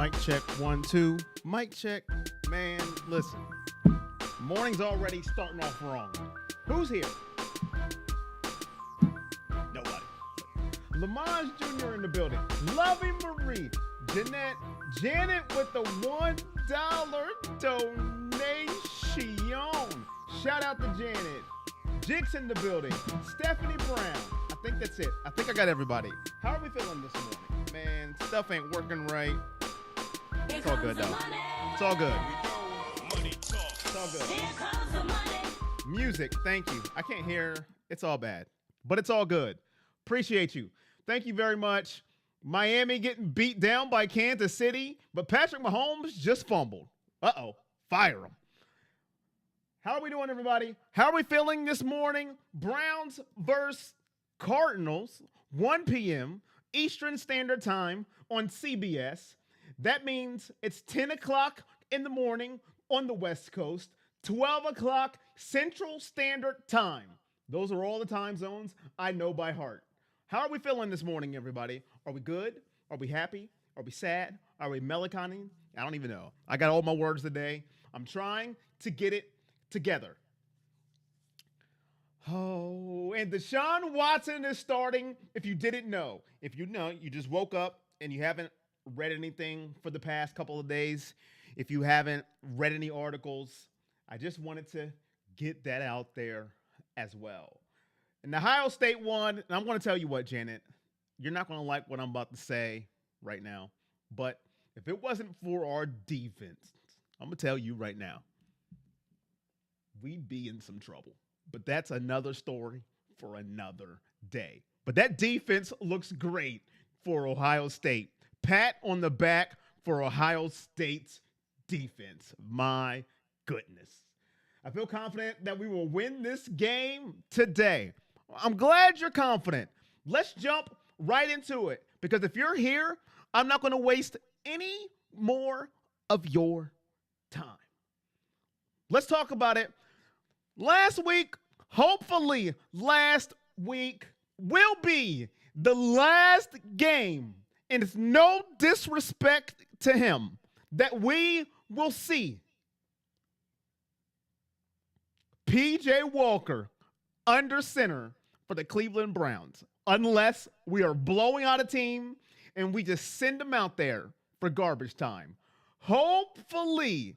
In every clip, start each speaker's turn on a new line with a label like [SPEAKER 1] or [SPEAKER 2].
[SPEAKER 1] Mic check, 1, 2. Mic check. Man, listen. Morning's already starting off wrong. Who's here? Nobody. Lamont Jr. in the building. Lovey Marie. Jeanette. Janet with the $1 donation. Shout out to Janet. Jigs in the building. Stephanie Brown. I think that's it. I think I got everybody. How are we feeling this morning? Man, stuff ain't working right. It's all good, though. It's all good. It's all good. Music, thank you. I can't hear. It's all bad. But it's all good. Appreciate you. Thank you very much. Miami getting beat down by Kansas City, but Patrick Mahomes just fumbled. Uh-oh. Fire him. How are we doing, everybody? How are we feeling this morning? Browns versus Cardinals, 1 p.m. Eastern Standard Time on CBS. That means it's 10 o'clock in the morning on the West Coast, 12 o'clock Central Standard Time. Those are all the time zones I know by heart. How are we feeling this morning, everybody? Are we good? Are we happy? Are we sad? Are we melancholy? I don't even know. I got all my words today. I'm trying to get it together. Oh, and Deshaun Watson is starting, if you didn't know. If you know, you just woke up and you haven't read anything for the past couple of days. If you haven't read any articles, I just wanted to get that out there as well. And Ohio State won, and I'm going to tell you what, Janet, you're not going to like what I'm about to say right now, but if it wasn't for our defense, I'm going to tell you right now, we'd be in some trouble. But that's another story for another day. But that defense looks great for Ohio State. Pat on the back for Ohio State's defense. My goodness. I feel confident that we will win this game today. I'm glad you're confident. Let's jump right into it. Because if you're here, I'm not going to waste any more of your time. Let's talk about it. Last week, hopefully last week will be the last game, and it's no disrespect to him, that we will see P.J. Walker under center for the Cleveland Browns, unless we are blowing out a team and we just send them out there for garbage time. Hopefully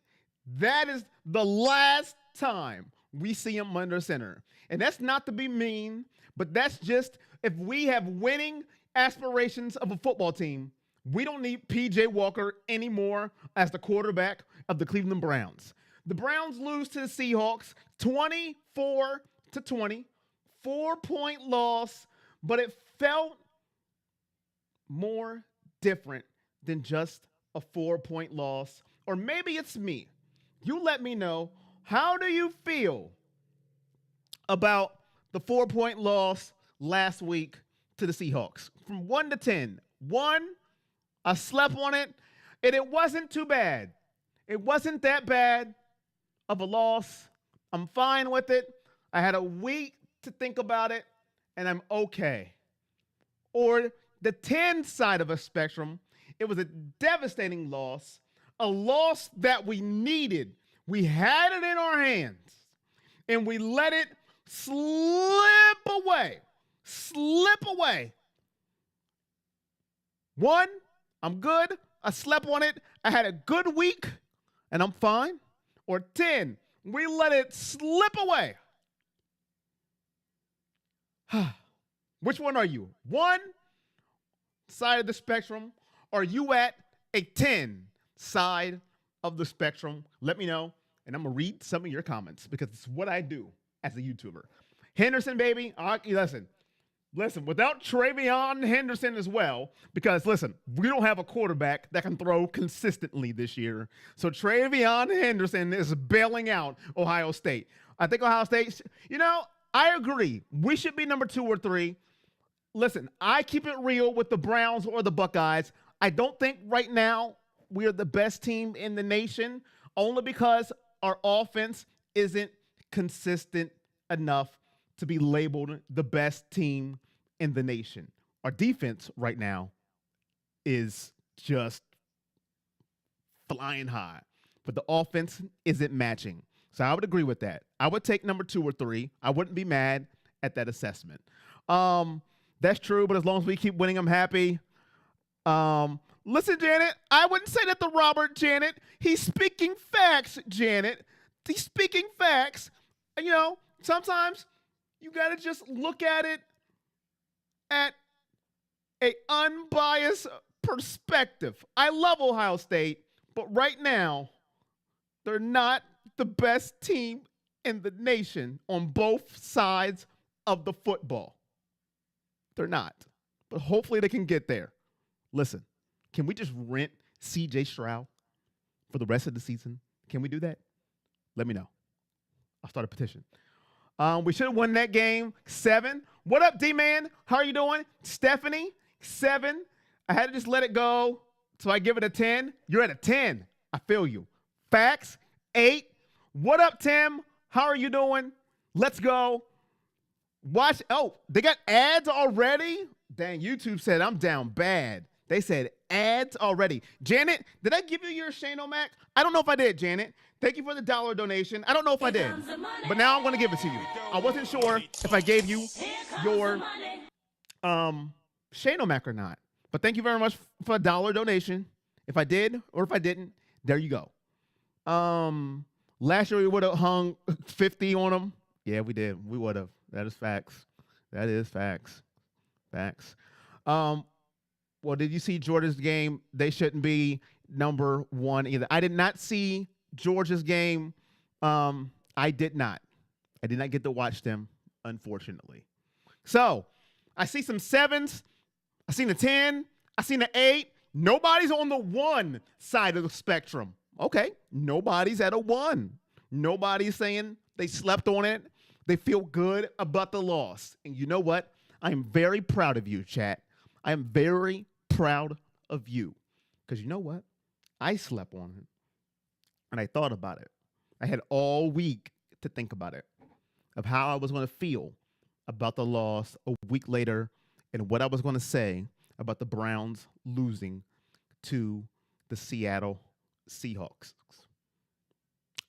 [SPEAKER 1] that is the last time we see him under center. And that's not to be mean, but that's just if we have winning aspirations of a football team, we don't need P.J. Walker anymore as the quarterback of the Cleveland Browns. The Browns lose to the Seahawks 24-20, 4-point loss, but it felt more different than just a 4-point loss. Or maybe it's me. You let me know. How do you feel about the 4-point loss last week to the Seahawks? From 1 to 10. 1, I slept on it, and it wasn't too bad. It wasn't that bad of a loss. I'm fine with it. I had a week to think about it, and I'm okay. Or the 10 side of a spectrum, it was a devastating loss, a loss that we needed. We had it in our hands, and we let it slip away. Slip away. 1, I'm good. I slept on it. I had a good week, and I'm fine. Or 10, we let it slip away. Which one are you? 1 side of the spectrum, or are you at a 10 side of the spectrum? Let me know, and I'm going to read some of your comments because it's what I do as a YouTuber. Henderson, baby. Listen, without Travion Henderson as well, because, listen, we don't have a quarterback that can throw consistently this year. So Travion Henderson is bailing out Ohio State. I think Ohio State, I agree. We should be number 2 or 3. Listen, I keep it real with the Browns or the Buckeyes. I don't think right now we are the best team in the nation, only because our offense isn't consistent enough to be labeled the best team in the nation. Our defense right now is just flying high, but the offense isn't matching. So I would agree with that. I would take number 2 or 3. I wouldn't be mad at that assessment. That's true, but as long as we keep winning, I'm happy. Listen, Janet, I wouldn't say that to Robert, Janet. He's speaking facts, Janet. He's speaking facts. And, sometimes you got to just look at it at an unbiased perspective. I love Ohio State, but right now, they're not the best team in the nation on both sides of the football. They're not. But hopefully they can get there. Listen, can we just rent C.J. Stroud for the rest of the season? Can we do that? Let me know. I'll start a petition. We should have won that game. 7. What up, D-Man? How are you doing? Stephanie, 7. I had to just let it go, so I give it a 10. You're at a 10. I feel you. Facts, 8. What up, Tim? How are you doing? Let's go. Watch. Oh, they got ads already? Dang, YouTube said I'm down bad. They said ads already. Janet, did I give you your Shane O'Mac? I don't know if I did, Janet. Thank you for the $1 donation. I don't know if I did, but now I'm going to give it to you. I wasn't sure if I gave you your Shane O'Mac or not, but thank you very much for a $1 donation. If I did or if I didn't, there you go. Last year we would have hung 50 on them. Yeah, we did. We would have. That is facts. That is facts. Facts. Well, did you see Georgia's game? They shouldn't be number 1 either. I did not see Georgia's game. I did not. I did not get to watch them, unfortunately. So I see some 7s. I seen a 10. I seen an 8. Nobody's on the 1 side of the spectrum. Okay, nobody's at a 1. Nobody's saying they slept on it. They feel good about the loss. And you know what? I am very proud of you, chat. I am very proud of you. Because you know what? I slept on it. And I thought about it. I had all week to think about it, of how I was going to feel about the loss a week later and what I was going to say about the Browns losing to the Seattle Seahawks.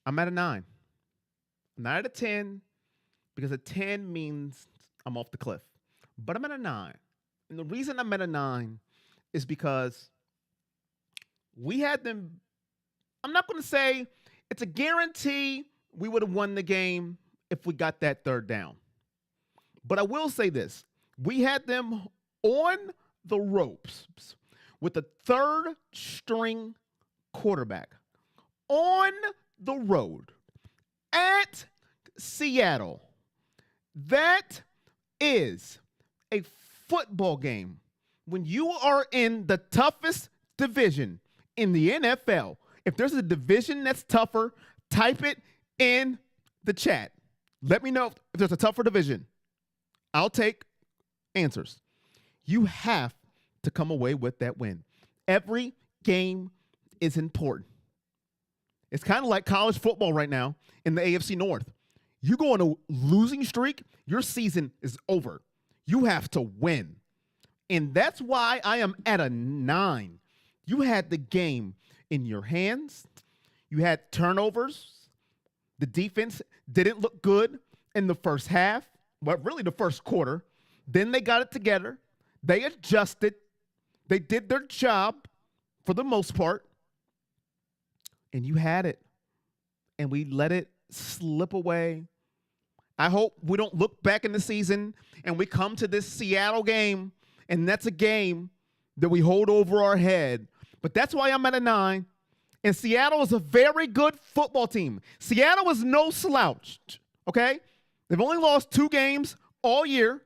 [SPEAKER 1] I'm at a 9. I'm not at a 10 because a 10 means I'm off the cliff. But I'm at a 9. And the reason I'm at a 9 is because we had them. I'm not going to say it's a guarantee we would have won the game if we got that 3rd down. But I will say this. We had them on the ropes with a 3rd string quarterback on the road at Seattle. That is a football game. When you are in the toughest division in the NFL, if there's a division that's tougher, type it in the chat. Let me know if there's a tougher division. I'll take answers. You have to come away with that win. Every game is important. It's kind of like college football right now in the AFC North. You go on a losing streak, your season is over. You have to win. And that's why I am at a 9. You had the game in your hands. You had turnovers. The defense didn't look good in the first half, but really the first quarter. Then they got it together. They adjusted. They did their job for the most part. And you had it. And we let it slip away. I hope we don't look back in the season and we come to this Seattle game, and that's a game that we hold over our head. But that's why I'm at a 9. And Seattle is a very good football team. Seattle is no slouch, okay? They've only lost 2 games all year.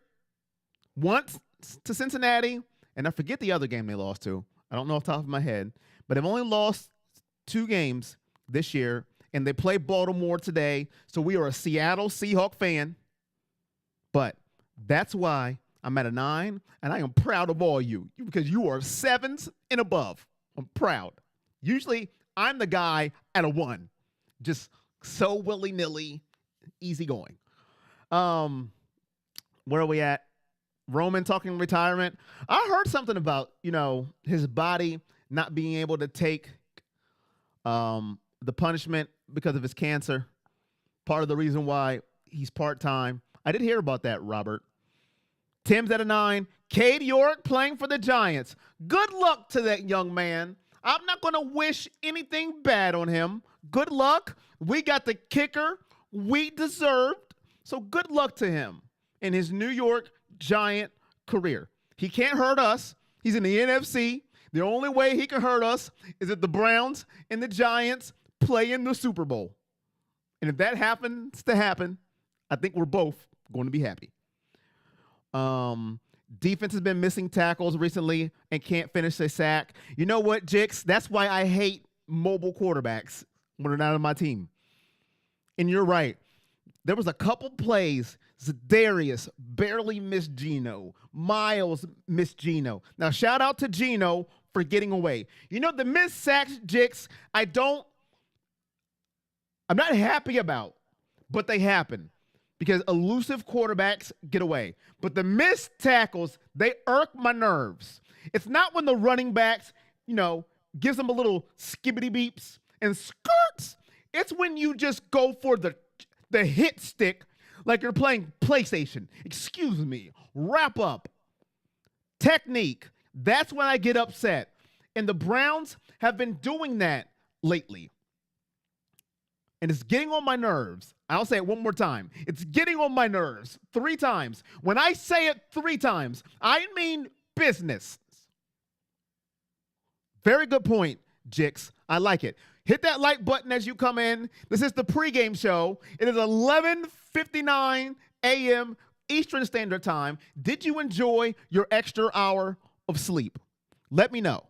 [SPEAKER 1] Once to Cincinnati, and I forget the other game they lost to. I don't know off the top of my head. But they've only lost 2 games this year, and they play Baltimore today. So we are a Seattle Seahawk fan. But that's why I'm at a 9, and I am proud of all you because you are 7s and above. I'm proud. Usually, I'm the guy at a 1. Just so willy-nilly, easy going. Where are we at? Roman talking retirement. I heard something about, his body not being able to take The punishment because of his cancer, part of the reason why he's part-time. I did hear about that, Robert. Tim's at a 9. Cade York playing for the Giants. Good luck to that young man. I'm not going to wish anything bad on him. Good luck. We got the kicker we deserved. So good luck to him in his New York Giant career. He can't hurt us. He's in the NFC. The only way he can hurt us is if the Browns and the Giants play in the Super Bowl. And if that happens to happen, I think we're both going to be happy. Defense has been missing tackles recently and can't finish a sack. You know what, Jix? That's why I hate mobile quarterbacks when they're not on my team. And you're right. There was a couple plays. Zadarius barely missed Geno. Miles missed Geno. Now, shout out to Geno for getting away. You know, the missed sacks, Jix, I'm not happy about, but they happen because elusive quarterbacks get away. But the missed tackles, they irk my nerves. It's not when the running backs, gives them a little skibbity beeps and skirts. It's when you just go for the hit stick like you're playing PlayStation. Excuse me. Wrap up. Technique. That's when I get upset. And the Browns have been doing that lately. And it's getting on my nerves. I'll say it one more time. It's getting on my nerves 3 times. When I say it 3 times, I mean business. Very good point, Jix. I like it. Hit that like button as you come in. This is the pregame show. It is 11:59 a.m. Eastern Standard Time. Did you enjoy your extra hour of sleep? Let me know.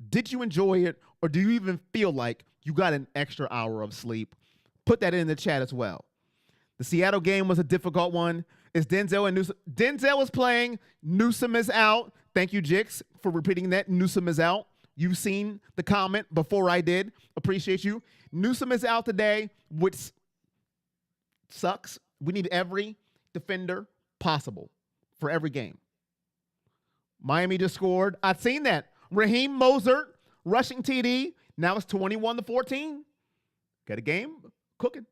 [SPEAKER 1] Did you enjoy it, or do you even feel like you got an extra hour of sleep? Put that in the chat as well. The Seattle game was a difficult one. It's Denzel and Newsome. Denzel is playing. Newsome is out. Thank you, Jix, for repeating that. Newsome is out. You've seen the comment before I did. Appreciate you. Newsome is out today, which sucks. We need every defender possible for every game. Miami just scored. I've seen that. Raheem Mostert rushing TD. Now it's 21-14. Got a game cooking.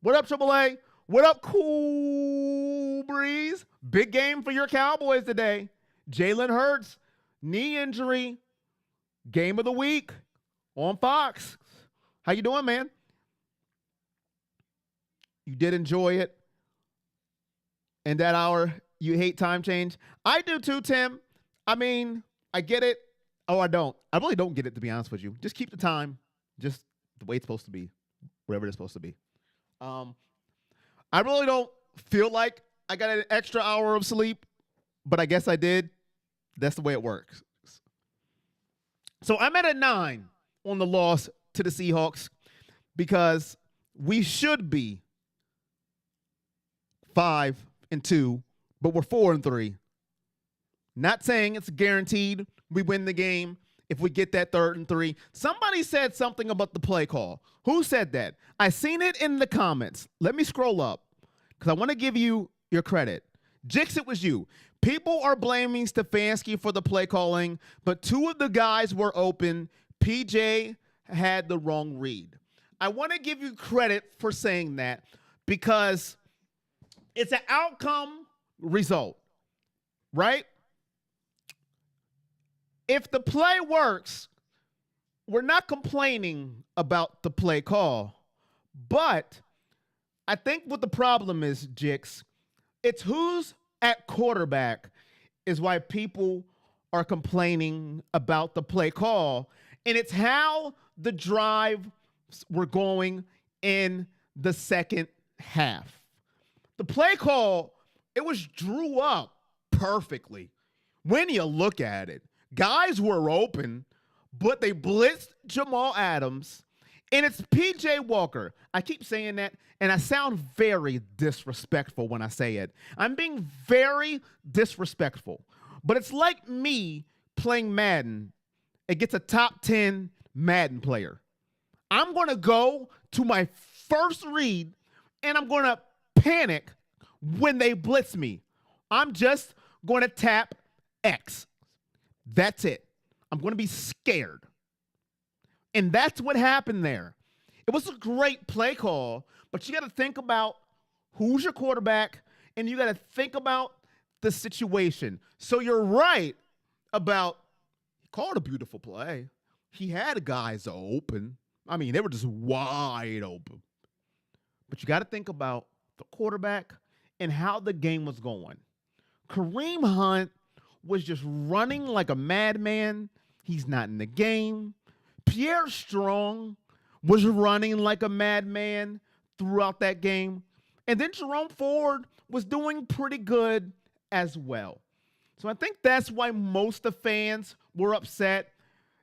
[SPEAKER 1] What up, AAA? What up, Cool Breeze? Big game for your Cowboys today. Jalen Hurts, knee injury. Game of the week on Fox. How you doing, man? You did enjoy it. And that hour, you hate time change. I do too, Tim. I mean, I get it. Oh, I don't. I really don't get it, to be honest with you. Just keep the time just the way it's supposed to be, wherever it's supposed to be. I really don't feel like I got an extra hour of sleep, but I guess I did. That's the way it works. So I'm at a 9 on the loss to the Seahawks because we should be 5-2, but we're 4-3. Not saying it's guaranteed we win the game if we get that 3rd and 3. Somebody said something about the play call. Who said that? I seen it in the comments. Let me scroll up because I want to give you your credit. Jix, it was you. People are blaming Stefanski for the play calling, but 2 of the guys were open. PJ had the wrong read. I want to give you credit for saying that because it's an outcome result, right? If the play works, we're not complaining about the play call, but I think what the problem is, Jix, it's who's at quarterback is why people are complaining about the play call, and it's how the drive were going in the second half. The play call, it was drew up perfectly. When you look at it, guys were open, but they blitzed Jamal Adams, and it's PJ Walker. I keep saying that, and I sound very disrespectful when I say it. I'm being very disrespectful, but it's like me playing Madden. It gets a top 10 Madden player. I'm going to go to my first read, and I'm going to panic when they blitz me. I'm just going to tap X. That's it. I'm going to be scared. And that's what happened there. It was a great play call, but you got to think about who's your quarterback, and you got to think about the situation. So you're right about he called a beautiful play. He had guys open. I mean, they were just wide open. But you got to think about the quarterback and how the game was going. Kareem Hunt was just running like a madman. He's not in the game. Pierre Strong was running like a madman throughout that game. And then Jerome Ford was doing pretty good as well. So I think that's why most of the fans were upset.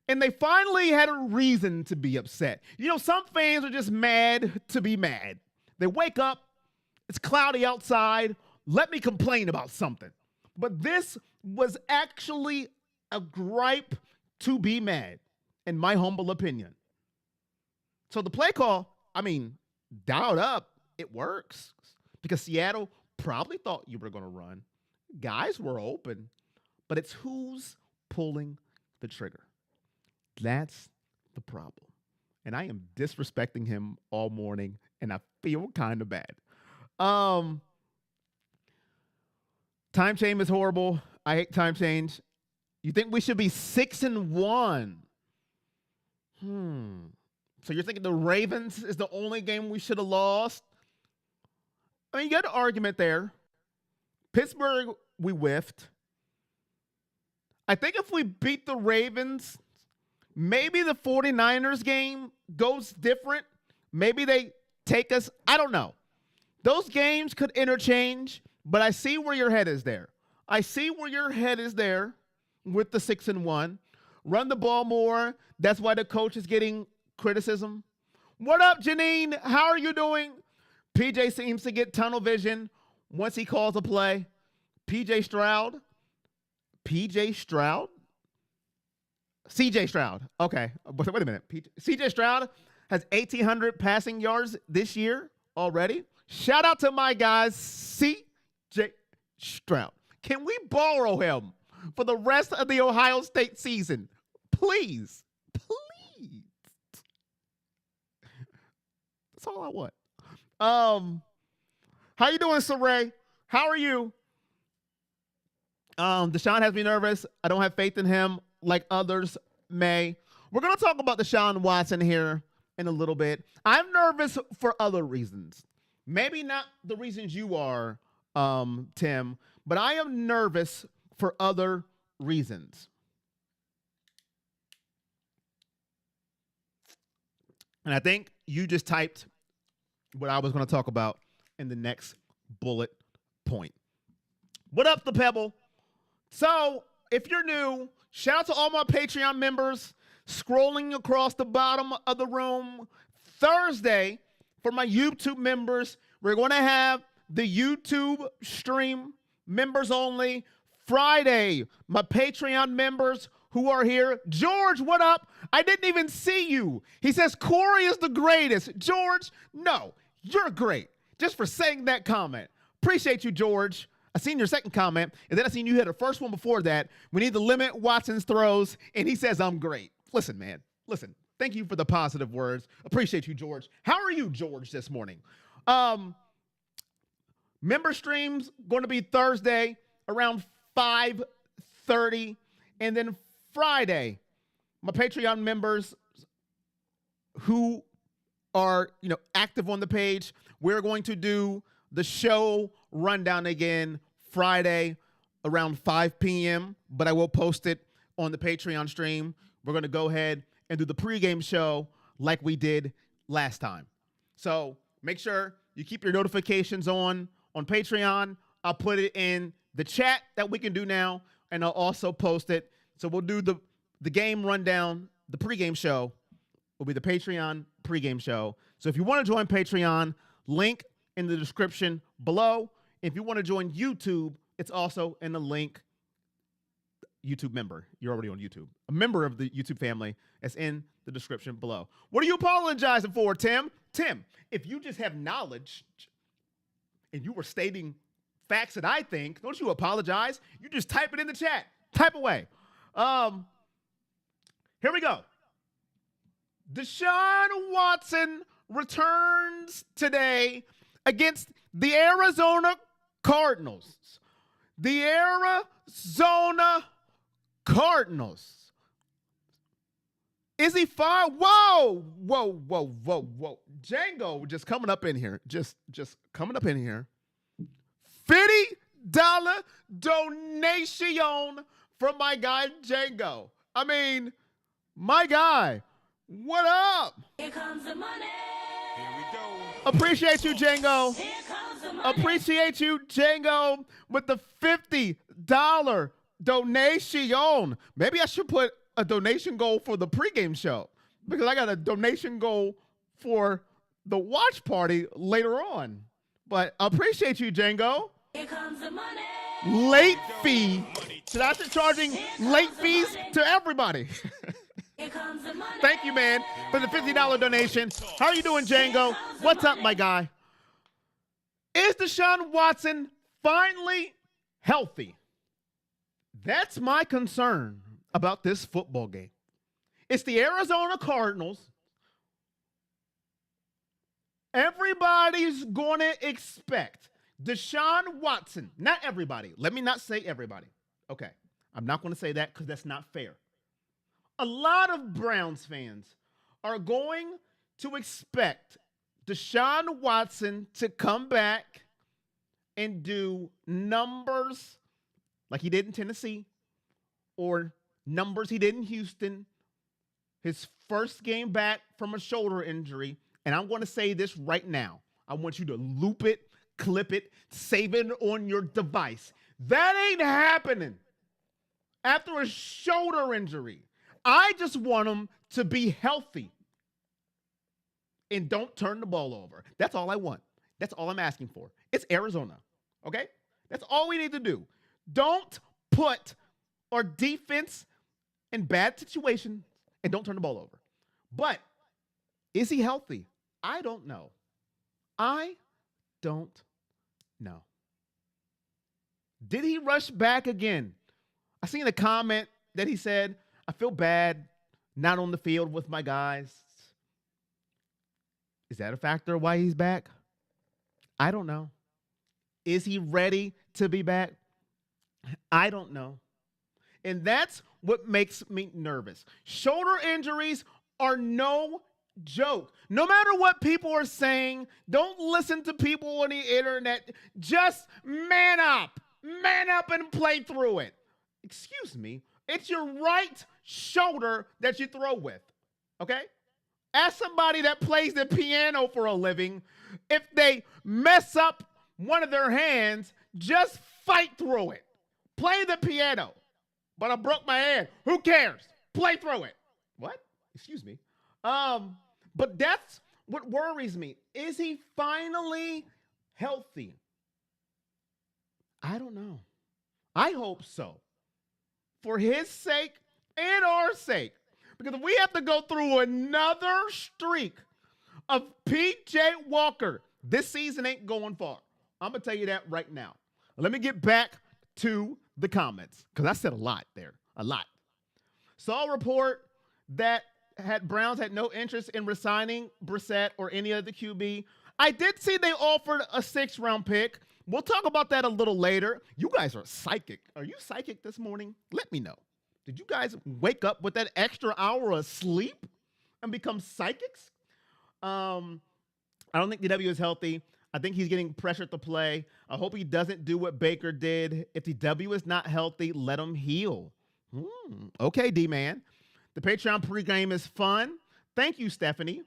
[SPEAKER 1] And they finally had a reason to be upset. You know, some fans are just mad to be mad. They wake up, it's cloudy outside, let me complain about something. But this was actually a gripe to be mad, in my humble opinion. So the play call, I mean, dialed up, it works. Because Seattle probably thought you were going to run. Guys were open, but it's who's pulling the trigger. That's the problem. And I am disrespecting him all morning, and I feel kind of bad. Time change is horrible. I hate time change. You think we should be 6-1? So you're thinking the Ravens is the only game we should have lost? I mean, you got an argument there. Pittsburgh, we whiffed. I think if we beat the Ravens, maybe the 49ers game goes different. Maybe they take us. I don't know. Those games could interchange, but I see where your head is there. I see where your head is there with the 6-1. Run the ball more. That's why the coach is getting criticism. What up, Janine? How are you doing? PJ seems to get tunnel vision once he calls a play. CJ Stroud. Okay. Wait a minute. CJ Stroud has 1,800 passing yards this year already. Shout out to my guys, CJ Stroud. Can we borrow him for the rest of the Ohio State season? Please. Please. That's all I want. How you doing, Saray? How are you? Deshaun has me nervous. I don't have faith in him like others may. We're going to talk about Deshaun Watson here in a little bit. I'm nervous for other reasons. Maybe not the reasons you are, Tim, but I am nervous for other reasons. And I think you just typed what I was going to talk about in the next bullet point. What up, The Pebble? So, if you're new, shout out to all my Patreon members scrolling across the bottom of the room. Thursday, for my YouTube members, we're going to have the YouTube stream, members only. Friday, my Patreon members who are here. George, what up? I didn't even see you. He says Corey is the greatest. George, no, you're great. Just for saying that comment. Appreciate you, George. I seen your second comment, and then I seen you hit the first one before that. We need to limit Watson's throws, and he says I'm great. Listen, man. Listen. Thank you for the positive words. Appreciate you, George. How are you, George, this morning? Member streams going to be Thursday around 5:30, and then Friday, my Patreon members who are, active on the page, we're going to do the show rundown again Friday around 5 p.m., but I will post it on the Patreon stream. We're going to go ahead and do the pregame show like we did last time. So make sure you keep your notifications on Patreon. I'll put it in the chat that we can do now, and I'll also post it. So we'll do the game rundown, the pregame show will be the Patreon pregame show. So if you want to join Patreon, link in the description below. If you want to join YouTube, it's also in the link. YouTube member. You're already on YouTube. A member of the YouTube family is in the description below. What are you apologizing for, Tim? Tim, if you just have knowledge and you were stating facts that I think, don't you apologize. You just type it in the chat. Type away. Here we go. Deshaun Watson returns today against the Arizona Cardinals. The Arizona Cardinals. Is he fine? Whoa. Django just coming up in here. Just coming up in here. $50 donation from my guy Django. I mean, my guy. What up?
[SPEAKER 2] Here comes the money. Here we go.
[SPEAKER 1] Appreciate you, Django.
[SPEAKER 2] Here comes the money.
[SPEAKER 1] Appreciate you, Django, with the $50 donation. Maybe I should put a donation goal for the pregame show because I got a donation goal for the watch party later on. But appreciate you, Django.
[SPEAKER 2] Here comes the money.
[SPEAKER 1] Late fee. Should I start charging late fees to everybody?
[SPEAKER 2] Here comes the money.
[SPEAKER 1] Thank you, man, for the $50 donation. How are you doing, Django? What's up, my guy? Is Deshaun Watson finally healthy? That's my concern about this football game. It's the Arizona Cardinals. Everybody's going to expect Deshaun Watson. Not everybody. Let me not say everybody. Okay. I'm not going to say that because that's not fair. A lot of Browns fans are going to expect Deshaun Watson to come back and do numbers like he did in Tennessee or numbers he did in Houston, his first game back from a shoulder injury. And I'm going to say this right now. I want you to loop it, clip it, save it on your device. That ain't happening after a shoulder injury. I just want him to be healthy and don't turn the ball over. That's all I want. That's all I'm asking for. It's Arizona, okay? That's all we need to do. Don't put our defense in bad situations and don't turn the ball over. But is he healthy? I don't know. I don't know. Did he rush back again? I seen a comment that he said, I feel bad not on the field with my guys. Is that a factor why he's back? I don't know. Is he ready to be back? I don't know. And that's what makes me nervous. Shoulder injuries are no joke. No matter what people are saying, don't listen to people on the internet. Just man up and play through it. Excuse me. It's your right shoulder that you throw with, okay? As somebody that plays the piano for a living, if they mess up one of their hands, just fight through it. Play the piano. But I broke my hand. Who cares? Play through it. What? Excuse me. But that's what worries me. Is he finally healthy? I don't know. I hope so. For his sake and our sake. Because if we have to go through another streak of P.J. Walker, this season ain't going far. I'm going to tell you that right now. Let me get back to the comments because I said a lot there. A lot. Saw a report that Browns had no interest in resigning Brissett or any other QB. I did see they offered a 6th-round pick. We'll talk about that a little later. You guys are psychic. Are you psychic this morning? Let me know. Did you guys wake up with that extra hour of sleep and become psychics? I don't think DW is healthy. I think he's getting pressured to play. I hope he doesn't do what Baker did. If DW is not healthy, let him heal. Okay, D-Man. The Patreon pregame is fun. Thank you, Stephanie.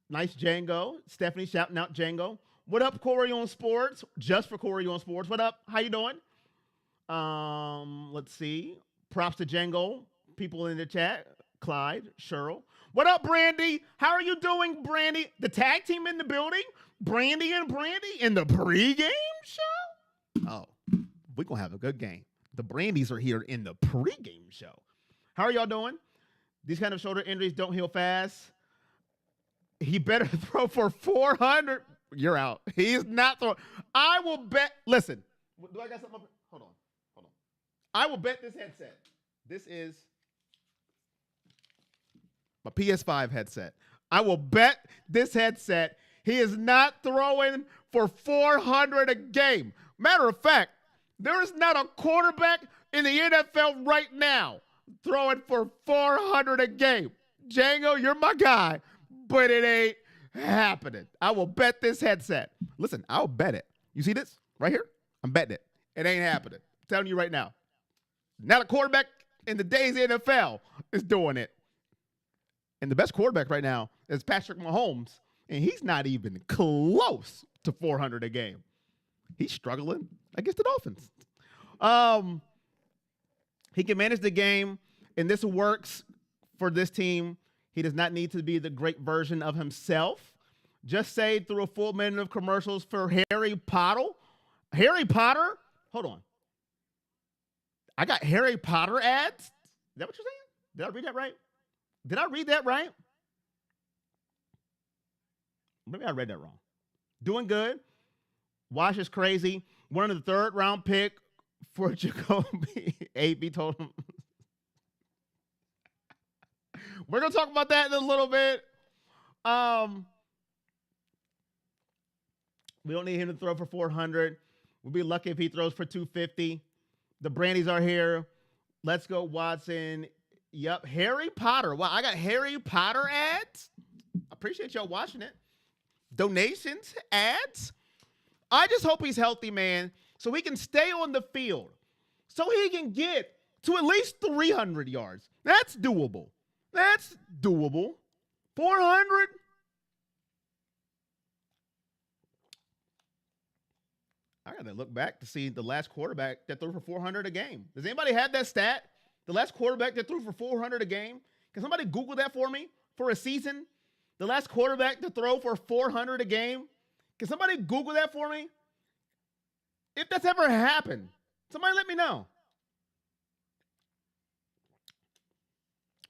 [SPEAKER 1] Nice Django. Stephanie shouting out Django. What up, Corey on Sports? Just for Corey on Sports. What up? How you doing? Let's see. Props to Django. People in the chat. Clyde, Cheryl. What up, Brandy? How are you doing, Brandy? The tag team in the building? Brandy and Brandy in the pregame show? Oh, we're going to have a good game. The Brandys are here in the pregame show. How are y'all doing? These kind of shoulder injuries don't heal fast. He better throw for 400. You're out. He's not throwing. I will bet. Listen. Do I got something up? Hold on. I will bet this headset. This is a PS5 headset. I will bet this headset he is not throwing for 400 a game. Matter of fact, there is not a quarterback in the NFL right now throwing for 400 a game. Django, you're my guy, but it ain't happening. I will bet this headset. Listen, I'll bet it. You see this right here? I'm betting it. It ain't happening. I'm telling you right now. Not a quarterback in the days NFL is doing it. And the best quarterback right now is Patrick Mahomes, and he's not even close to 400 a game. He's struggling against the Dolphins. He can manage the game, and this works for this team. He does not need to be the great version of himself. Just say through a full minute of commercials for Harry Potter. Harry Potter? Hold on. I got Harry Potter ads? Is that what you're saying? Did I read that right? Did I read that right? Maybe I read that wrong. Doing good. Wash is crazy. One of the third-round pick for Jacoby. AB told him. We're going to talk about that in a little bit. We don't need him to throw for 400. We'll be lucky if he throws for 250. The Brandies are here. Let's go, Watson. Yep, Harry Potter. Wow, I got Harry Potter ads. Appreciate y'all watching it. Donations, ads. I just hope he's healthy, man, so he can stay on the field, so he can get to at least 300 yards. That's doable. That's doable. 400. I got to look back to see the last quarterback that threw for 400 a game. Does anybody have that stat? The last quarterback that threw for 400 a game? Can somebody Google that for me for a season? The last quarterback to throw for 400 a game? Can somebody Google that for me? If that's ever happened, somebody let me know.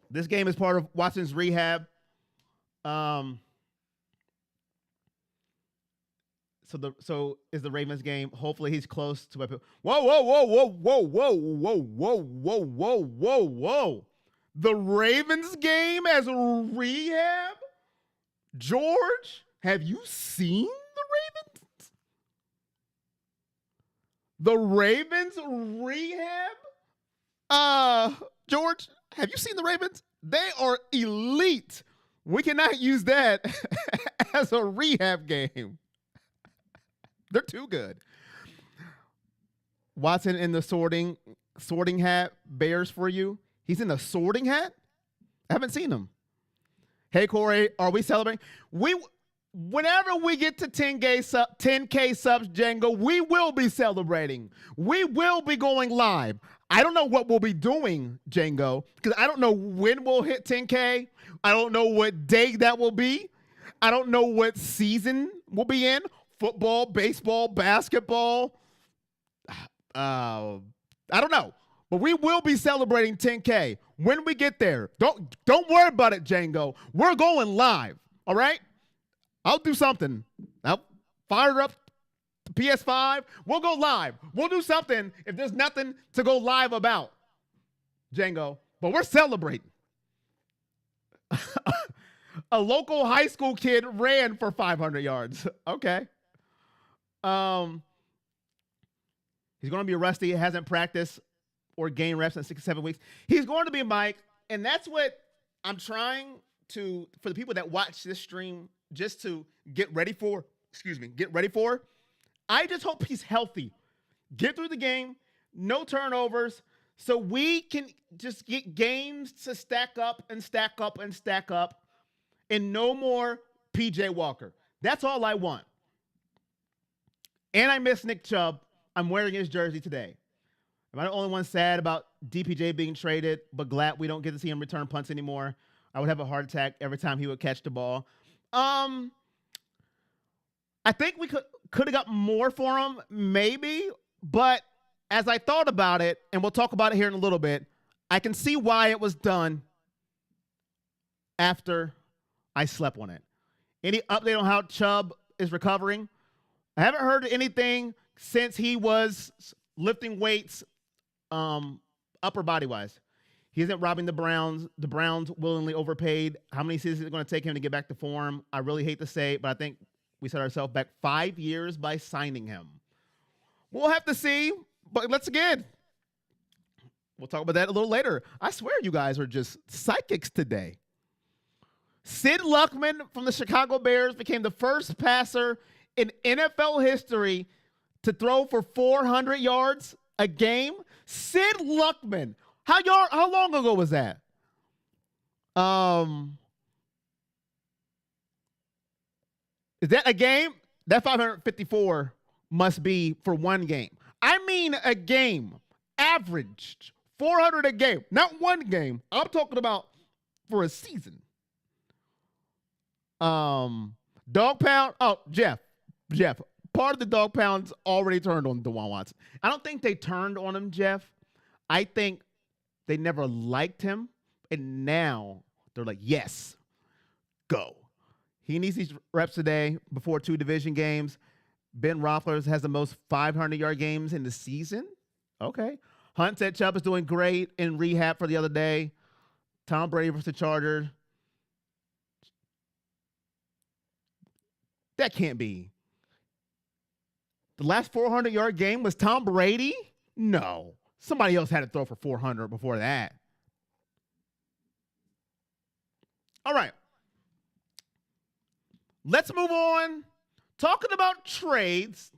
[SPEAKER 1] This game is part of Watson's rehab. So is the Ravens game. Hopefully he's close to whoa, whoa, whoa, whoa, whoa, whoa, whoa, whoa, whoa, whoa, whoa, whoa. The Ravens game as a rehab? George, have you seen the Ravens? The Ravens rehab? George, have you seen the Ravens? They are elite. We cannot use that as a rehab game. They're too good. Watson in the sorting hat bears for you. He's in the sorting hat? I haven't seen him. Hey, Corey, are we celebrating? Whenever we get to 10K subs, Django, we will be celebrating. We will be going live. I don't know what we'll be doing, Django, because I don't know when we'll hit 10K. I don't know what day that will be. I don't know what season we'll be in. Football, baseball, basketball. I don't know. But we will be celebrating 10K when we get there. Don't worry about it, Django. We're going live. All right? I'll do something. I'll fire up the PS5. We'll go live. We'll do something if there's nothing to go live about, Django. But we're celebrating. A local high school kid ran for 500 yards. Okay. He's going to be rusty. He hasn't practiced or gained reps in 6 to 7 weeks. He's going to be Mike, and that's what I'm trying to, for the people that watch this stream, just to get ready for. I just hope he's healthy. Get through the game, no turnovers, so we can just get games to stack up and stack up and stack up, and no more PJ Walker. That's all I want. And I miss Nick Chubb. I'm wearing his jersey today. Am I the only one sad about DPJ being traded, but glad we don't get to see him return punts anymore? I would have a heart attack every time he would catch the ball. I think we could have got more for him, maybe. But as I thought about it, and we'll talk about it here in a little bit, I can see why it was done after I slept on it. Any update on how Chubb is recovering? I haven't heard anything since he was lifting weights upper body wise. He isn't robbing the Browns. The Browns willingly overpaid. How many seasons is it going to take him to get back to form? I really hate to say it, but I think we set ourselves back 5 years by signing him. We'll have to see, but let's again. We'll talk about that a little later. I swear you guys are just psychics today. Sid Luckman from the Chicago Bears became the first passer in NFL history to throw for 400 yards a game. Sid Luckman. How long ago was that? Is that a game? That 554 must be for one game. I mean a game. Averaged 400 a game. Not one game. I'm talking about for a season. Dog pound. Oh, Jeff. Part of the dog pound's already turned on Deshaun Watson. I don't think they turned on him, Jeff. I think they never liked him. And now they're like, yes, go. He needs these reps today before 2 division games. Ben Roethlisberger has the most 500-yard games in the season. Okay. Hunt said Chubb is doing great in rehab for the other day. Tom Brady versus the Chargers. That can't be. The last 400-yard game was Tom Brady? No. Somebody else had to throw for 400 before that. All right. Let's move on. Talking about trades.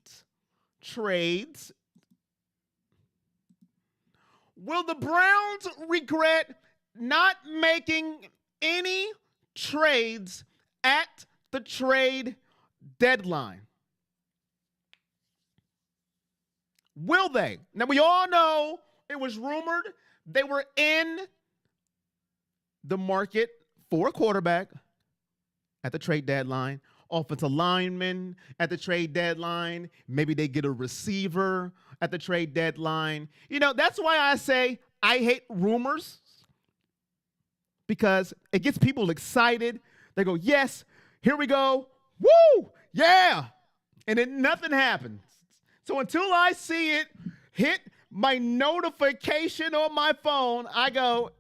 [SPEAKER 1] Will the Browns regret not making any trades at the trade deadline? Will they? Now, we all know it was rumored they were in the market for a quarterback at the trade deadline, offensive lineman at the trade deadline. Maybe they get a receiver at the trade deadline. You know, that's why I say I hate rumors, because it gets people excited. They go, yes, here we go. Woo, yeah. And then nothing happens. So until I see it hit my notification on my phone, I go,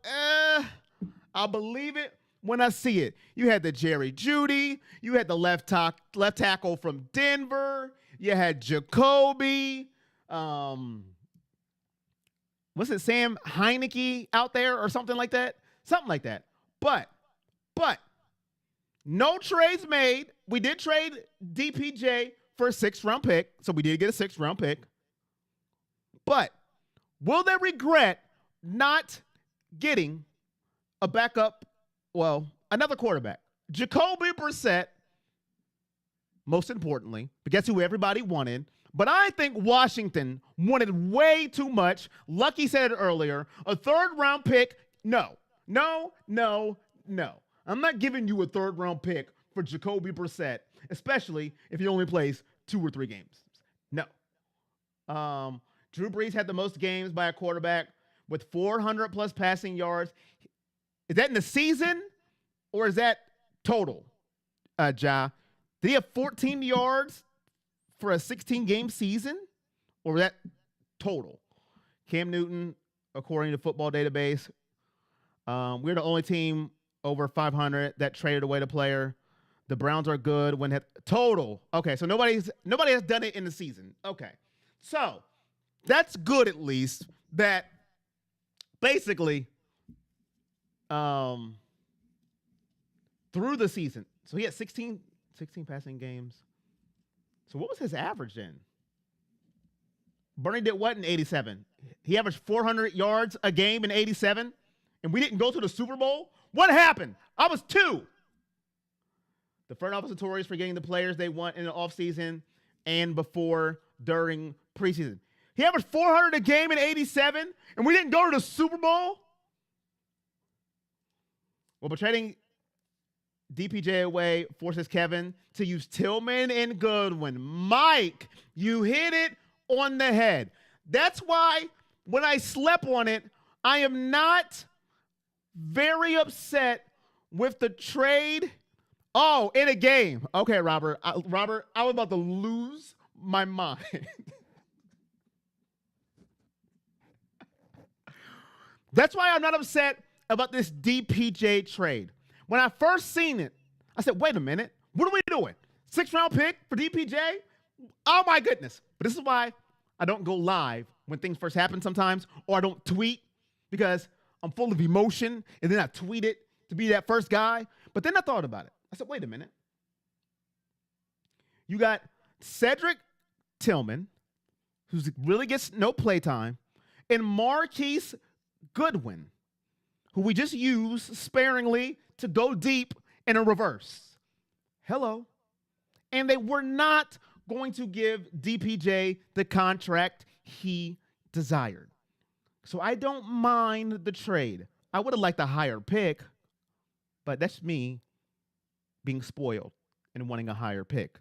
[SPEAKER 1] I'll believe it when I see it. You had the Jerry Jeudy. You had the left tackle from Denver. You had Jacoby. Was it Sam Heineke out there or something like that? Something like that. But no trades made. We did trade DPJ for a 6th-round pick, so we did get a 6th-round pick. But will they regret not getting a backup? Well, another quarterback. Jacoby Brissett, most importantly, but guess who everybody wanted? But I think Washington wanted way too much. Lucky said it earlier. A 3rd-round pick, no. I'm not giving you a 3rd-round pick for Jacoby Brissett, especially if he only plays 2 or 3 games. No. Drew Brees had the most games by a quarterback with 400-plus passing yards. Is that in the season or is that total, Ja? Did he have 14 yards for a 16-game season, or was that total? Cam Newton, according to Football Database, we're the only team over 500 that traded away the player. The Browns are good when total. Okay, so nobody has done it in the season. Okay, so that's good at least. That basically through the season. So he had 16 passing games. So what was his average then? Bernie did what in 87? He averaged 400 yards a game in 87, and we didn't go to the Super Bowl? What happened? I was 2. The front office notorious for getting the players they want in the offseason and before, during preseason. He averaged 400 a game in 87, and we didn't go to the Super Bowl? Well, but trading DPJ away forces Kevin to use Tillman and Goodwin. Mike, you hit it on the head. That's why when I slept on it, I am not very upset with the trade. Oh, in a game. Okay, Robert. I was about to lose my mind. That's why I'm not upset about this DPJ trade. When I first seen it, I said, wait a minute, what are we doing? 6th round pick for DPJ? Oh my goodness. But this is why I don't go live when things first happen sometimes, or I don't tweet because I'm full of emotion and then I tweet it to be that first guy. But then I thought about it. I said, wait a minute. You got Cedric Tillman, who really gets no playtime, and Marquise Goodwin, who we just use sparingly to go deep in a reverse. Hello. And they were not going to give DPJ the contract he desired. So I don't mind the trade. I would have liked a higher pick, but that's me being spoiled and wanting a higher pick.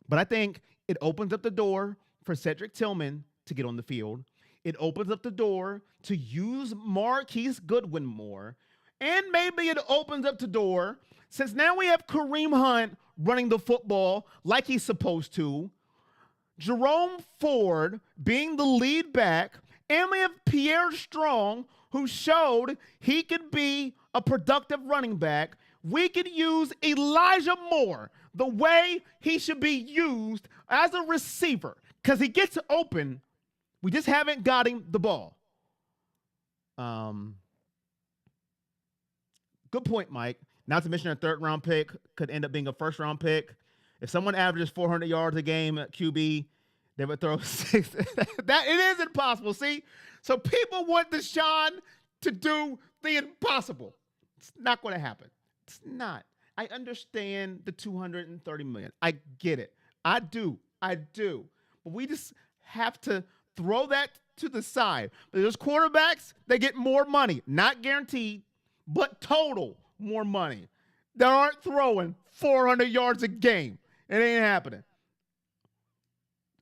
[SPEAKER 1] But I think it opens up the door for Cedric Tillman to get on the field. It opens up the door to use Marquise Goodwin more. And maybe it opens up the door, since now we have Kareem Hunt running the football like he's supposed to, Jerome Ford being the lead back, and we have Pierre Strong, who showed he could be a productive running back. We could use Elijah Moore the way he should be used as a receiver, because he gets open. We just haven't got him the ball. Good point, Mike. Not to mention a 3rd round pick could end up being a 1st round pick. If someone averages 400 yards a game at QB, they would throw 6. That it is impossible. See? So people want Deshaun to do the impossible. It's not going to happen. It's not. I understand the $230 million. I get it. I do. But we just have to throw that to the side. But those quarterbacks, they get more money. Not guaranteed, but total more money. They aren't throwing 400 yards a game. It ain't happening.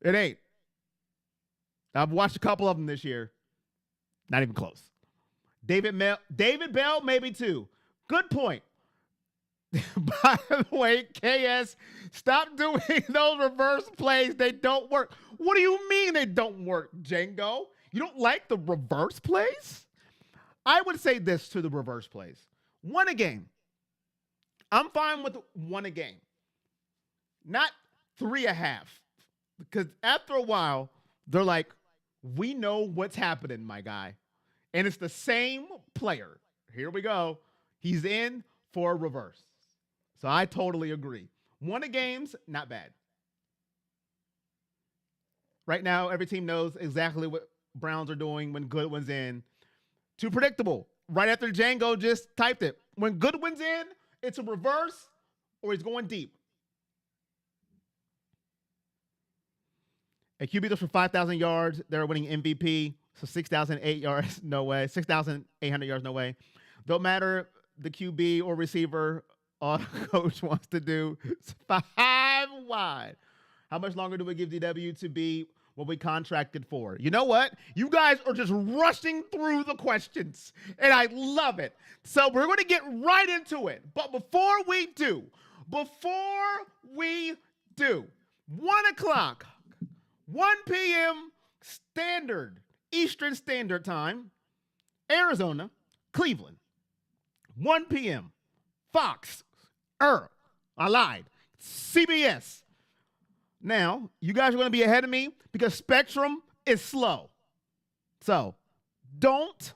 [SPEAKER 1] It ain't. I've watched a couple of them this year. Not even close. David Bell, maybe 2. Good point. By the way, KS, stop doing those reverse plays. They don't work. What do you mean they don't work, Django? You don't like the reverse plays? I would say this to the reverse plays. 1 a game. I'm fine with 1 a game. Not 3.5. Because after a while, they're like, we know what's happening, my guy. And it's the same player. Here we go. He's in for a reverse. So I totally agree. 1 a game's not bad. Right now, every team knows exactly what Browns are doing when Goodwin's in. Too predictable. Right after Django just typed it. When Goodwin's in, it's a reverse or he's going deep. A QB throws for 5,000 yards. They're winning MVP. So 6,008 yards, no way. 6,800 yards, no way. Don't matter the QB or receiver. All the coach wants to do is 5 wide. How much longer do we give DW to be what we contracted for? You know what? You guys are just rushing through the questions, and I love it. So we're going to get right into it. But before we do, 1 o'clock, 1 p.m. Eastern Standard Time, Arizona, Cleveland, 1 p.m., Fox, I lied, CBS. Now, you guys are going to be ahead of me because Spectrum is slow. So, don't,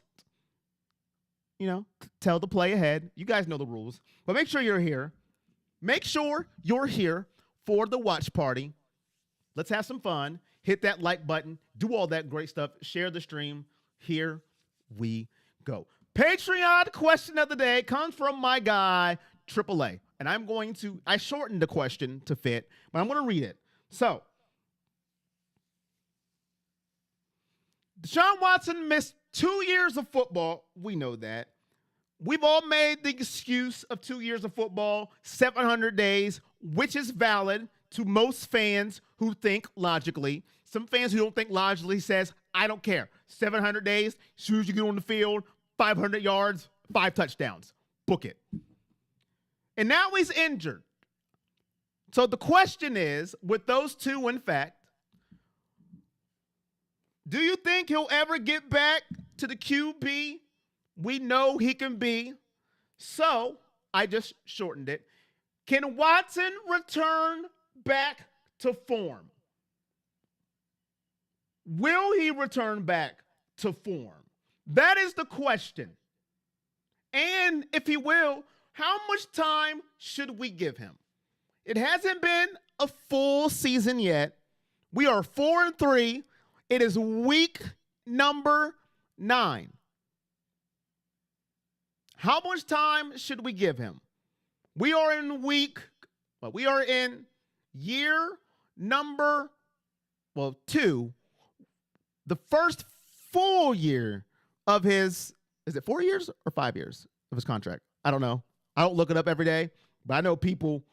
[SPEAKER 1] tell the play ahead. You guys know the rules. But make sure you're here. Make sure you're here for the watch party. Let's have some fun. Hit that like button. Do all that great stuff. Share the stream. Here we go. Patreon question of the day comes from my guy, AAA. And I shortened the question to fit, but I'm going to read it. So, Deshaun Watson missed 2 years of football. We know that. We've all made the excuse of 2 years of football, 700 days, which is valid to most fans who think logically. Some fans who don't think logically says, I don't care. 700 days, as soon as you get on the field, 500 yards, 5 touchdowns. Book it. And now he's injured. So the question is, with those two, in fact, do you think he'll ever get back to the QB we know he can be. So I just shortened it. Can Watson return back to form? Will he return back to form? That is the question. And if he will, how much time should we give him? It hasn't been a full season yet. We are 4-3. It is week number 9. How much time should we give him? We are in year number 2. The first full year of his, is it 4 years or 5 years of his contract? I don't know. I don't look it up every day, but I know people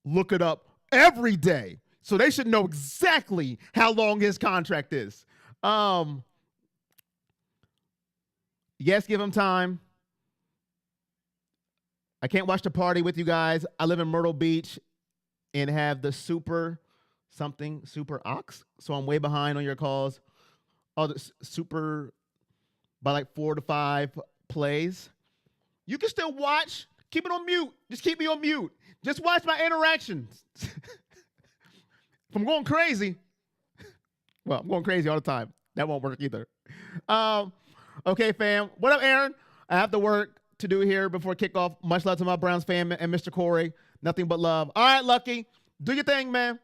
[SPEAKER 1] look it up every day. So they should know exactly how long his contract is. Yes, give him time. I can't watch the party with you guys. I live in Myrtle Beach and have the super ox. So I'm way behind on your calls. Oh, the super by like 4 to 5 plays. You can still watch. Keep it on mute. Just keep me on mute. Just watch my interactions. If I'm going crazy, well, I'm going crazy all the time. That won't work either. Okay, fam. What up, Aaron? I have to work to do here before kickoff. Much love to my Browns fam and Mr. Corey. Nothing but love. All right, Lucky. Do your thing, man.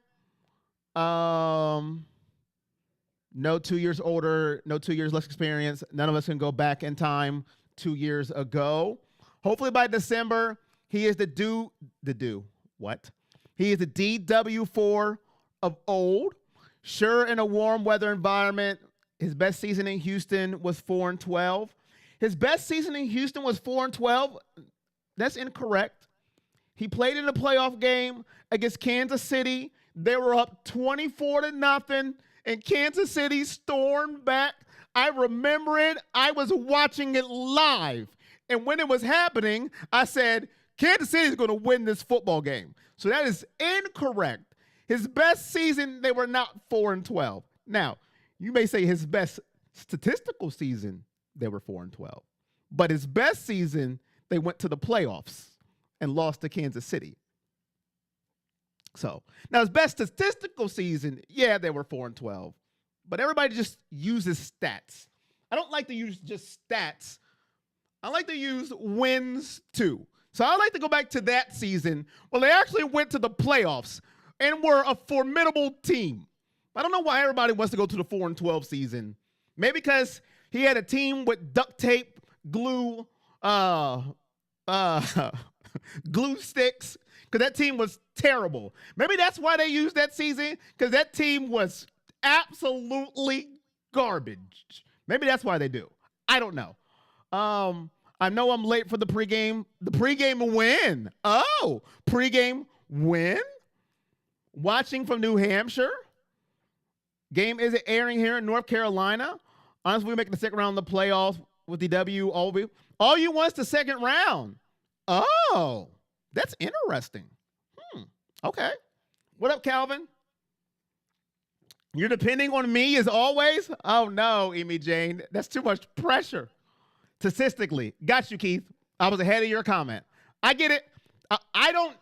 [SPEAKER 1] No 2 years older, no 2 years less experience. None of us can go back in time 2 years ago. Hopefully by December, he is the He is the DW4 of old. Sure, in a warm weather environment, his best season in Houston was 4-12. His best season in Houston was 4-12. That's incorrect. He played in a playoff game against Kansas City. They were up 24-0, and Kansas City stormed back. I remember it. I was watching it live. And when it was happening, I said, Kansas City is going to win this football game. So that is incorrect. His best season, they were not 4-12. Now, you may say his best statistical season, they were 4-12. But his best season, they went to the playoffs and lost to Kansas City. So, now his best statistical season, yeah, they were 4-12. But everybody just uses stats. I don't like to use just stats. I like to use wins too. So I like to go back to that season where they actually went to the playoffs and were a formidable team. I don't know why everybody wants to go to the 4-12 season. Maybe because he had a team with duct tape, glue, glue sticks, because that team was terrible. Maybe that's why they used that season, because that team was absolutely garbage. Maybe that's why they do. I don't know. I know I'm late for the pregame. The pregame win. Oh, pregame win? Watching from New Hampshire. Game isn't airing here in North Carolina. Honestly, we're making the second round of the playoffs with the W. All you want is the second round. Oh, that's interesting. Okay. What up, Calvin? You're depending on me as always? Oh, no, Amy Jane. That's too much pressure. Statistically. Got you, Keith. I was ahead of your comment. I get it. I don't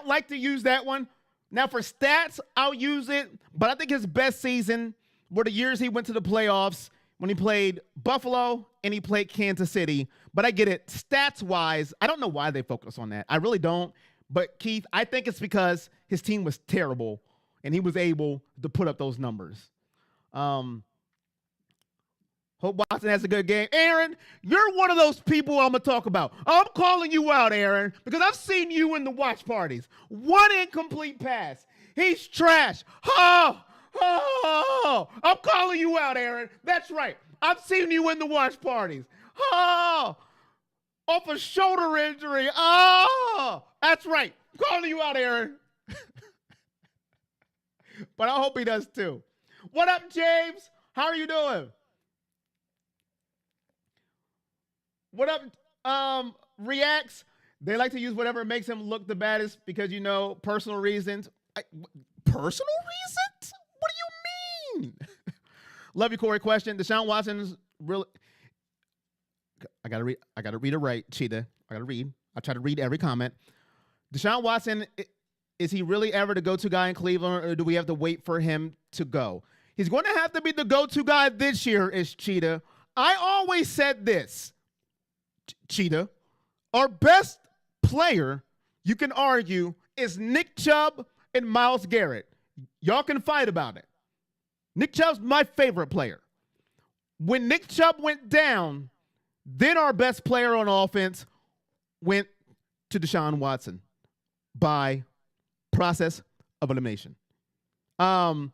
[SPEAKER 1] like to use that one. Now, for stats, I'll use it, but I think his best season were the years he went to the playoffs when he played Buffalo and he played Kansas City. But I get it. Stats-wise, I don't know why they focus on that. I really don't. But, Keith, I think it's because his team was terrible and he was able to put up those numbers. Hope Watson has a good game. Aaron, you're one of those people I'm going to talk about. I'm calling you out, Aaron, because I've seen you in the watch parties. One incomplete pass. He's trash. I'm calling you out, Aaron. That's right. I've seen you in the watch parties. Off a shoulder injury. That's right. I'm calling you out, Aaron. But I hope he does too. What up, James? How are you doing? What up, Reacts? They like to use whatever makes him look the baddest because, personal reasons. Personal reasons? What do you mean? Love you, Corey. Question. Deshaun Watson's really... I gotta read it right, Cheetah. I gotta read. I try to read every comment. Deshaun Watson, is he really ever the go-to guy in Cleveland, or do we have to wait for him to go? He's going to have to be the go-to guy this year, is Cheetah. I always said this, Cheetah. Our best player, you can argue, is Nick Chubb and Myles Garrett. Y'all can fight about it. Nick Chubb's my favorite player. When Nick Chubb went down, then our best player on offense went to Deshaun Watson by process of elimination. So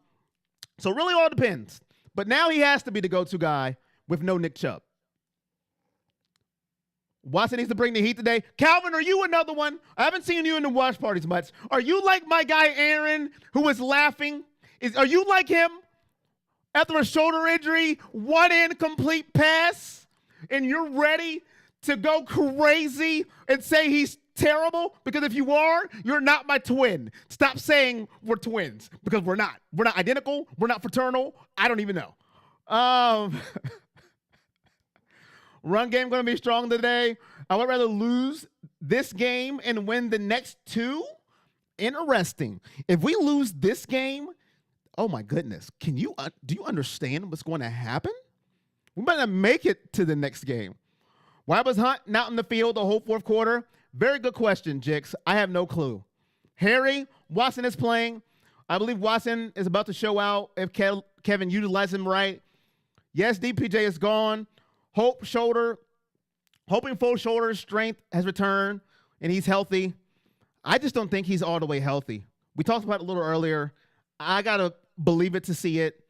[SPEAKER 1] really all depends. But now he has to be the go-to guy with no Nick Chubb. Watson needs to bring the heat today. Calvin, are you another one? I haven't seen you in the watch parties much. Are you like my guy Aaron, who was laughing? Are you like him? After a shoulder injury, one incomplete pass, and you're ready to go crazy and say he's terrible? Because if you are, you're not my twin. Stop saying we're twins, because we're not. We're not identical. We're not fraternal. I don't even know. Run game going to be strong today. I would rather lose this game and win the next two. Interesting. If we lose this game, oh my goodness, do you understand what's going to happen? We might not make it to the next game. Why was Hunt not in the field the whole fourth quarter? Very good question, Jix. I have no clue. Harry, Watson is playing. I believe Watson is about to show out if Kevin utilizes him right. Yes, DPJ is gone. Hoping full shoulder strength has returned and he's healthy. I just don't think he's all the way healthy. We talked about it a little earlier. I got to believe it to see it.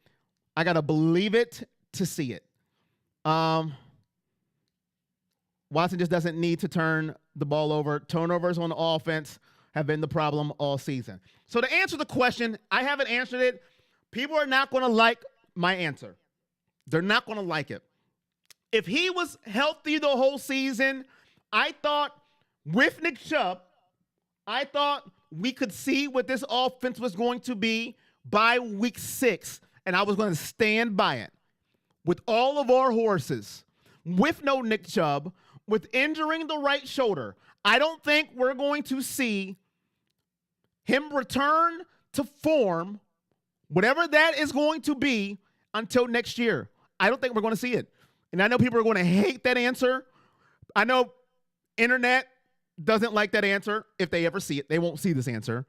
[SPEAKER 1] Watson just doesn't need to turn the ball over. Turnovers on the offense have been the problem all season. So to answer the question, I haven't answered it. People are not going to like my answer. They're not going to like it. If he was healthy the whole season, I thought with Nick Chubb, I thought we could see what this offense was going to be by week 6, and I was going to stand by it. With all of our horses, with no Nick Chubb, with injuring the right shoulder, I don't think we're going to see him return to form, whatever that is going to be, until next year. I don't think we're going to see it. And I know people are going to hate that answer. I know internet doesn't like that answer. If they ever see it, they won't see this answer.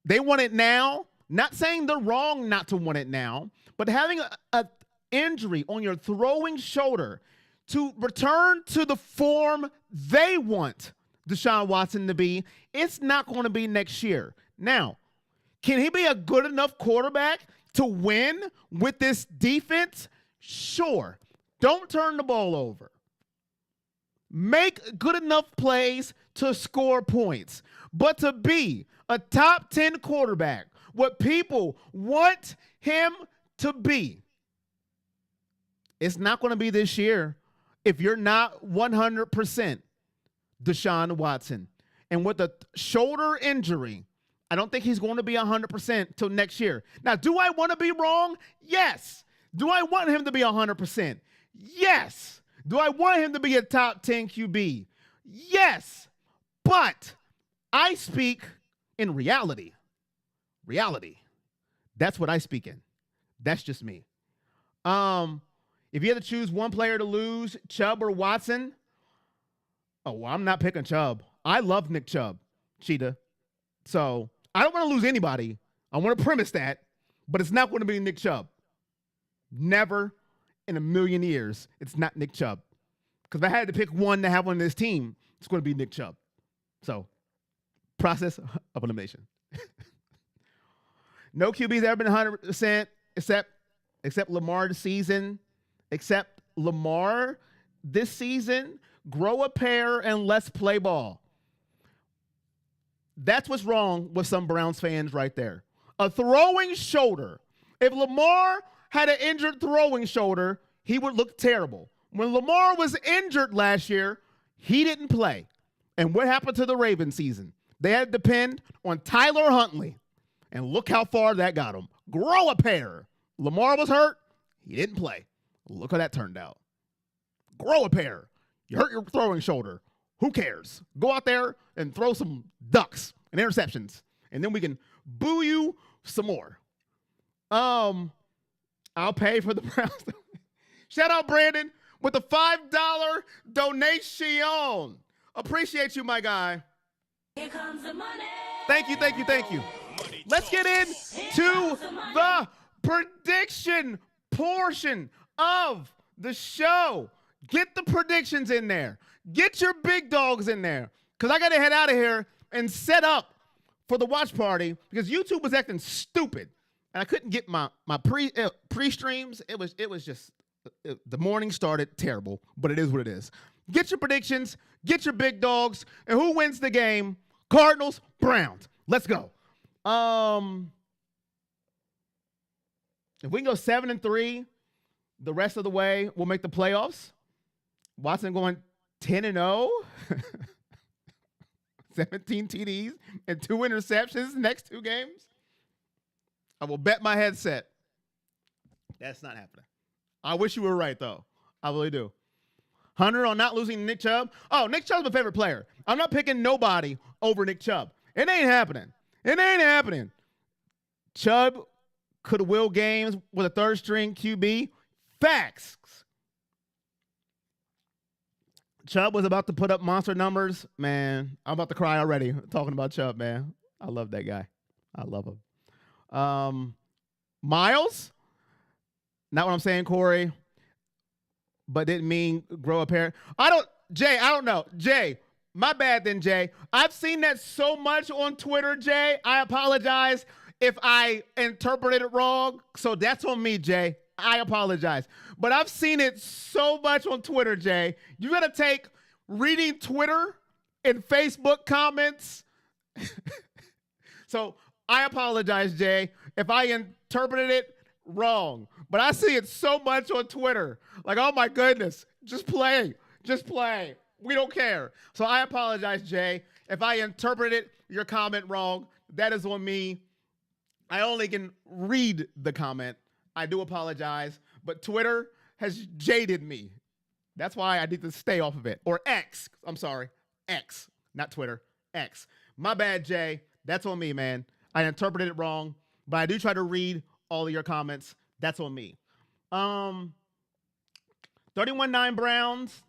[SPEAKER 1] They want it now. Not saying they're wrong not to want it now, but having an injury on your throwing shoulder to return to the form they want Deshaun Watson to be, it's not going to be next year. Now, can he be a good enough quarterback to win with this defense? Sure. Don't turn the ball over. Make good enough plays to score points. But to be a top 10 quarterback, what people want him to be, it's not going to be this year if you're not 100% Deshaun Watson. And with the shoulder injury, I don't think he's going to be 100% till next year. Now, do I want to be wrong? Yes. Do I want him to be 100%? Yes. Do I want him to be a top 10 QB? Yes. But I speak in reality. Reality. That's what I speak in. That's just me. If you had to choose one player to lose, Chubb or Watson, well, I'm not picking Chubb. I love Nick Chubb, Cheetah. So I don't want to lose anybody. I want to premise that, but it's not going to be Nick Chubb. Never in a million years, it's not Nick Chubb. Because if I had to pick one to have on this team, it's going to be Nick Chubb. So, process of elimination. No QB's ever been 100% except Lamar this season. Except Lamar this season. Grow a pair and let's play ball. That's what's wrong with some Browns fans right there. A throwing shoulder. If Lamar had an injured throwing shoulder, he would look terrible. When Lamar was injured last year, he didn't play. And what happened to the Ravens season? They had to depend on Tyler Huntley. And look how far that got him. Grow a pair. Lamar was hurt. He didn't play. Look how that turned out. Grow a pair. You hurt your throwing shoulder. Who cares? Go out there and throw some ducks and interceptions, and then we can boo you some more. I'll pay for the Browns. Shout out Brandon with a $5 donation. Appreciate you, my guy.
[SPEAKER 2] Here comes the money.
[SPEAKER 1] Thank you. Let's get into the prediction portion of the show. Get the predictions in there. Get your big dogs in there. Because I got to head out of here and set up for the watch party because YouTube was acting stupid. And I couldn't get my pre-streams. It was just, the morning started terrible, but it is what it is. Get your predictions. Get your big dogs. And who wins the game? Cardinals, Browns. Let's go. If we can go 7-3 the rest of the way, we'll make the playoffs. Watson going 10-0. 17 TDs and 2 interceptions next 2 games. I will bet my headset. That's not happening. I wish you were right, though. I really do. Hunter on not losing Nick Chubb. Oh, Nick Chubb's my favorite player. I'm not picking nobody over Nick Chubb. It ain't happening. Chubb could will games with a third-string QB. Facts. Chubb was about to put up monster numbers. Man, I'm about to cry already talking about Chubb, man. I love that guy. I love him. Miles? Not what I'm saying, Corey. But didn't mean grow a pair. I don't know. Jay, my bad then, Jay. I've seen that so much on Twitter, Jay. I apologize if I interpreted it wrong. So that's on me, Jay. I apologize. But I've seen it so much on Twitter, Jay. You got to take reading Twitter and Facebook comments. So I apologize, Jay, if I interpreted it wrong. But I see it so much on Twitter. Like, oh, my goodness. Just play. We don't care. So I apologize, Jay. If I interpreted your comment wrong, that is on me. I only can read the comment. I do apologize. But Twitter has jaded me. That's why I need to stay off of it. Or X. I'm sorry. X. Not Twitter. X. My bad, Jay. That's on me, man. I interpreted it wrong. But I do try to read all of your comments. That's on me. 31-9 Browns.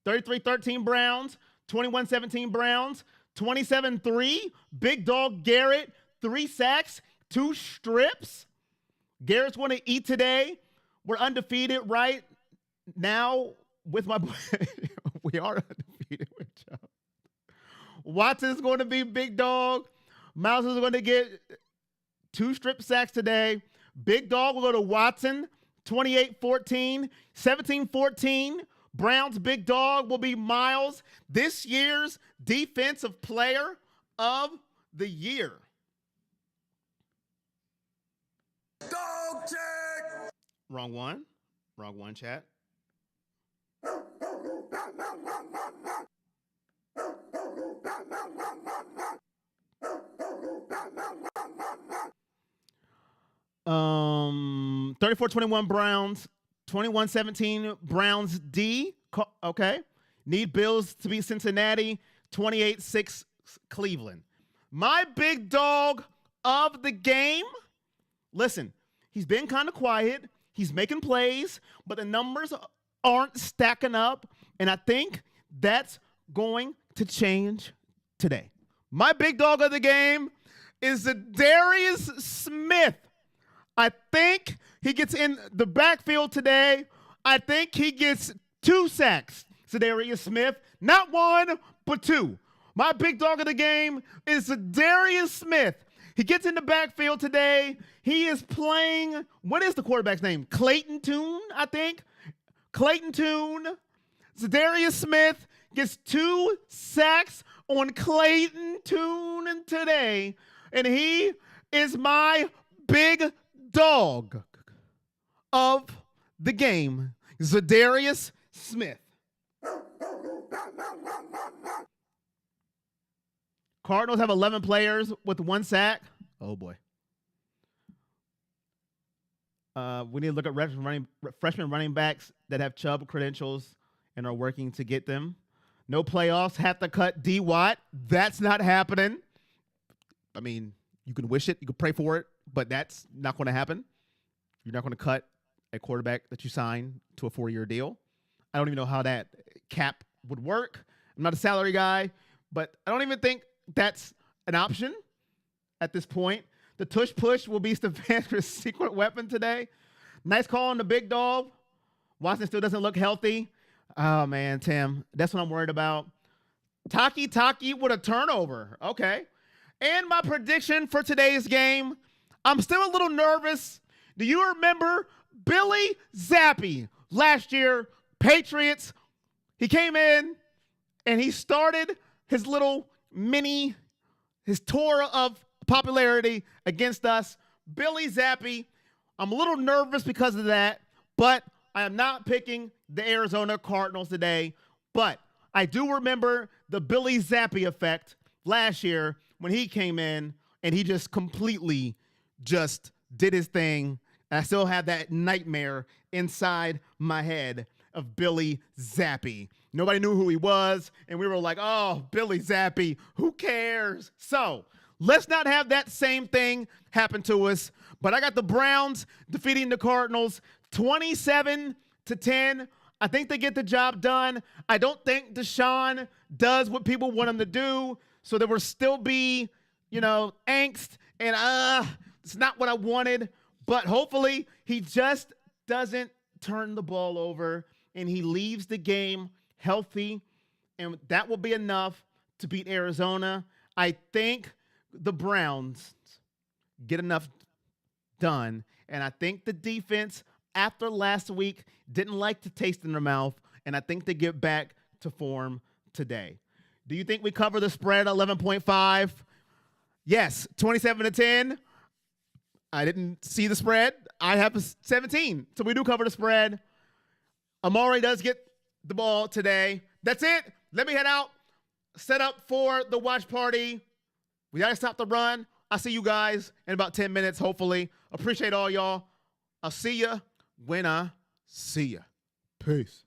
[SPEAKER 1] 33-13 Browns. 21-17 Browns. 27-3. Big dog Garrett. 3 sacks. 2 strips. Garrett's going to eat today. We're undefeated right now with my boy. We are undefeated with Chubb. Watson's going to be big dog. Miles is going to get 2 strip sacks today. Big dog will go to Watson. 28-14. 17-14. Browns big dog will be Miles. This year's defensive player of the year.
[SPEAKER 3] Dog check.
[SPEAKER 1] Wrong one, chat. Um, 34-21 Browns, 21-17 Browns D. Okay. Need Bills to beat Cincinnati, 28-6 Cleveland. My big dog of the game. Listen, he's been kind of quiet. He's making plays, but the numbers aren't stacking up. And I think that's going to change today. My big dog of the game is Darius Smith. I think he gets in the backfield today. I think he gets 2 sacks. Darius Smith, not 1, but 2. My big dog of the game is Darius Smith. He gets in the backfield today. He is playing, what is the quarterback's name? Clayton Tune, I think. Clayton Tune. Darius Smith gets 2 sacks on Clayton Tune today. And he is my big dog of the game. Darius Smith. Cardinals have 11 players with 1 sack. Oh, boy. We need to look at freshman running backs that have Chubb credentials and are working to get them. No playoffs, have to cut D. Watt. That's not happening. I mean, you can wish it, you can pray for it, but that's not going to happen. You're not going to cut a quarterback that you signed to a 4-year deal. I don't even know how that cap would work. I'm not a salary guy, but I don't even think that's an option at this point. The tush push will be Stefanski's secret weapon today. Nice call on the big dog. Watson still doesn't look healthy. Oh, man, Tim, that's what I'm worried about. Taki with a turnover. Okay. And my prediction for today's game, I'm still a little nervous. Do you remember Billy Zappi last year, Patriots? He came in and he started his little his tour of popularity against us. Billy Zappi, I'm a little nervous because of that, but I am not picking the Arizona Cardinals today. But I do remember the Billy Zappi effect last year when he came in and he just completely just did his thing. And I still have that nightmare inside my head of Billy Zappi. Nobody knew who he was, and we were like, oh, Billy Zappi, who cares? So let's not have that same thing happen to us. But I got the Browns defeating the Cardinals 27-10. I think they get the job done. I don't think Deshaun does what people want him to do. So there will still be, angst. And it's not what I wanted. But hopefully he just doesn't turn the ball over and he leaves the game healthy. And that will be enough to beat Arizona. I think the Browns get enough done. And I think the defense, after last week, didn't like the taste in their mouth. And I think they get back to form today. Do you think we cover the spread 11.5? Yes, 27-10. I didn't see the spread. I have 17. So we do cover the spread. Amari does get the ball today. That's it. Let me head out. Set up for the watch party. We got to stop the run. I'll see you guys in about 10 minutes, hopefully. Appreciate all y'all. I'll see you when I see you. Peace.